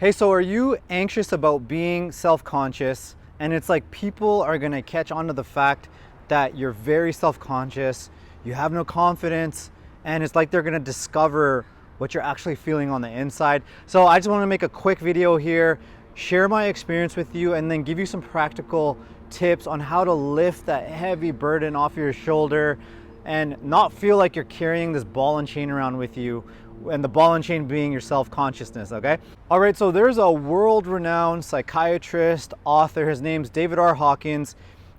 Hey, so are you anxious about being self-conscious? And it's like people are gonna catch on to the fact that you're very self-conscious, you have no confidence, and it's like they're gonna discover what you're actually feeling on the inside. So I just wanna make a quick video here, share my experience with you, and then give you some practical tips on how to lift that heavy burden off your shoulder and not feel like you're carrying this ball and chain around with you, and the ball and chain being your self-consciousness, okay? All right, so there's a world-renowned psychiatrist, author, his name's David R Hawkins,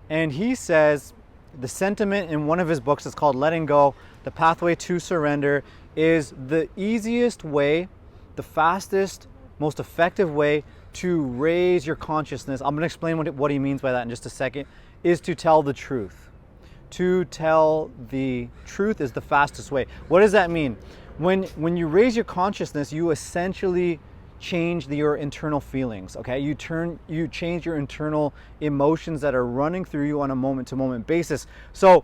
and he says the sentiment in one of his books is called Letting Go, The Pathway to Surrender, is the easiest way, the fastest, most effective way to raise your consciousness. I'm gonna explain what he means by that in just a second, is to tell the truth. To tell the truth is the fastest way. What does that mean? When you raise your consciousness, you essentially change your internal feelings, okay? You change your internal emotions that are running through you on a moment-to-moment basis. So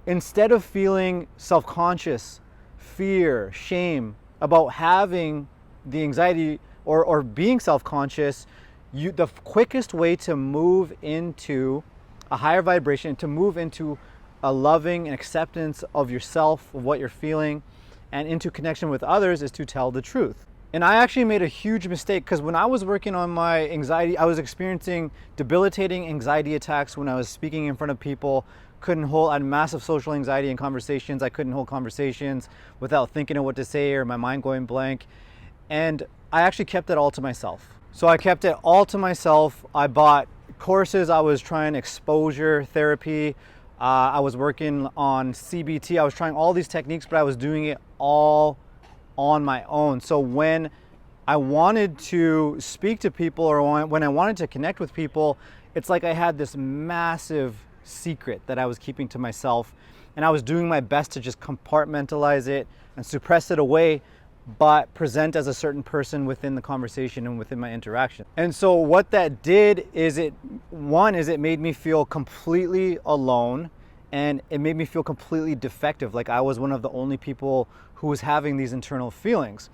instead of feeling self-conscious, fear, shame about having the anxiety or being self-conscious, the quickest way to move into a higher vibration, to move into a loving and acceptance of yourself, of what you're feeling, and into connection with others, is to tell the truth. And I actually made a huge mistake, because when I was working on my anxiety, I was experiencing debilitating anxiety attacks when I was speaking in front of people. I had massive social anxiety in conversations. I couldn't hold conversations without thinking of what to say or my mind going blank. And I actually kept it all to myself. So I kept it all to myself. I bought courses, I was trying exposure therapy, I was working on CBT, I was trying all these techniques, but I was doing it all on my own. So when I wanted to speak to people, or when I wanted to connect with people, it's like I had this massive secret that I was keeping to myself, and I was doing my best to just compartmentalize it and suppress it away, but present as a certain person within the conversation and within my interaction. And so what that did is it made me feel completely alone, and it made me feel completely defective, like I was one of the only people who was having these internal feelings.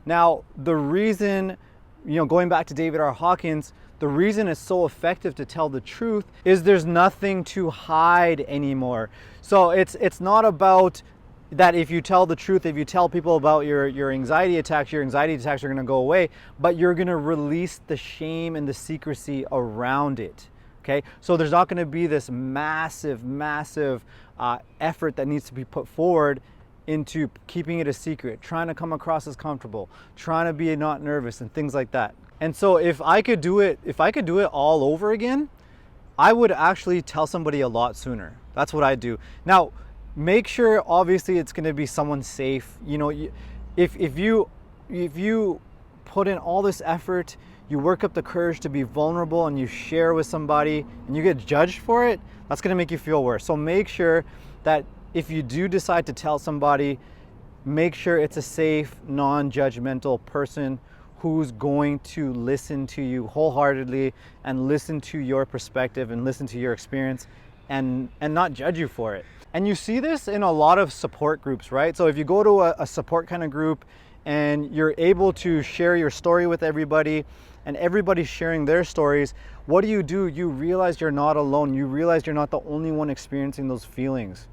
Now, the reason, going back to David R Hawkins, the reason it's so effective to tell the truth is there's nothing to hide anymore. So it's not about that if you tell the truth, if you tell people about your anxiety attacks are going to go away, but you're going to release the shame and the secrecy around it, okay? So there's not going to be this massive effort that needs to be put forward into keeping it a secret, trying to come across as comfortable, trying to be not nervous and things like that. And so if I could do it all over again, I would actually tell somebody a lot sooner. That's what I do. Now, make sure, obviously, it's going to be someone safe. If you put in all this effort, you work up the courage to be vulnerable, and you share with somebody and you get judged for it, that's going to make you feel worse. So make sure that if you do decide to tell somebody, make sure it's a safe, non-judgmental person who's going to listen to you wholeheartedly and listen to your perspective and listen to your experience and not judge you for it. And you see this in a lot of support groups, right? So if you go to a support kind of group and you're able to share your story with everybody, and everybody's sharing their stories, what do? You realize you're not alone. You realize you're not the only one experiencing those feelings,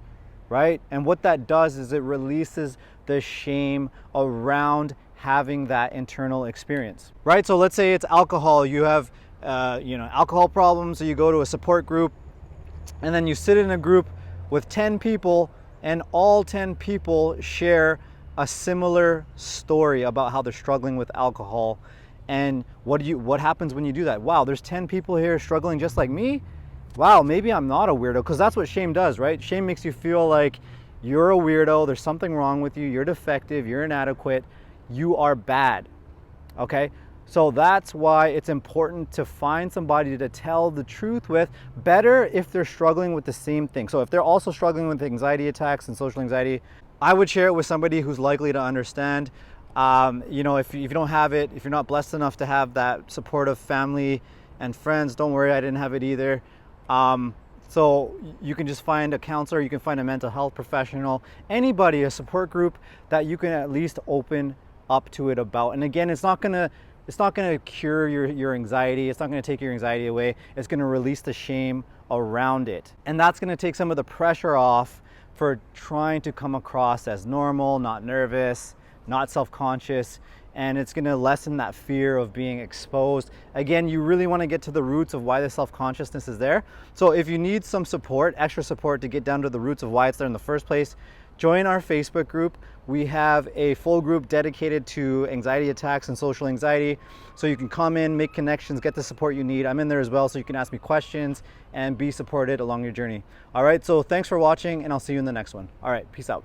right? And what that does is it releases the shame around having that internal experience, right? So let's say it's alcohol. You have alcohol problems, so you go to a support group, and then you sit in a group with 10 people, and all 10 people share a similar story about how they're struggling with alcohol. And what happens when you do that? Wow, there's 10 people here struggling just like me. Wow, maybe I'm not a weirdo, because that's what shame does, right? Shame makes you feel like you're a weirdo, there's something wrong with you, you're defective, you're inadequate, you are bad, okay? So that's why it's important to find somebody to tell the truth with. Better if they're struggling with the same thing. So if they're also struggling with anxiety attacks and social anxiety, I would share it with somebody who's likely to understand. If you don't have it, if you're not blessed enough to have that supportive family and friends, don't worry, I didn't have it either. So you can just find a counselor, you can find a mental health professional, anybody, a support group that you can at least open up to it about. And again, it's not gonna it's not going to cure your anxiety. It's not going to take your anxiety away. It's going to release the shame around it. And that's going to take some of the pressure off for trying to come across as normal, not nervous, not self-conscious, and it's going to lessen that fear of being exposed. Again, you really want to get to the roots of why the self-consciousness is there. So if you need some support, extra support to get down to the roots of why it's there in the first place, join our Facebook group. We have a full group dedicated to anxiety attacks and social anxiety. So you can come in, make connections, get the support you need. I'm in there as well, so you can ask me questions and be supported along your journey. All right, so thanks for watching, and I'll see you in the next one. All right, peace out.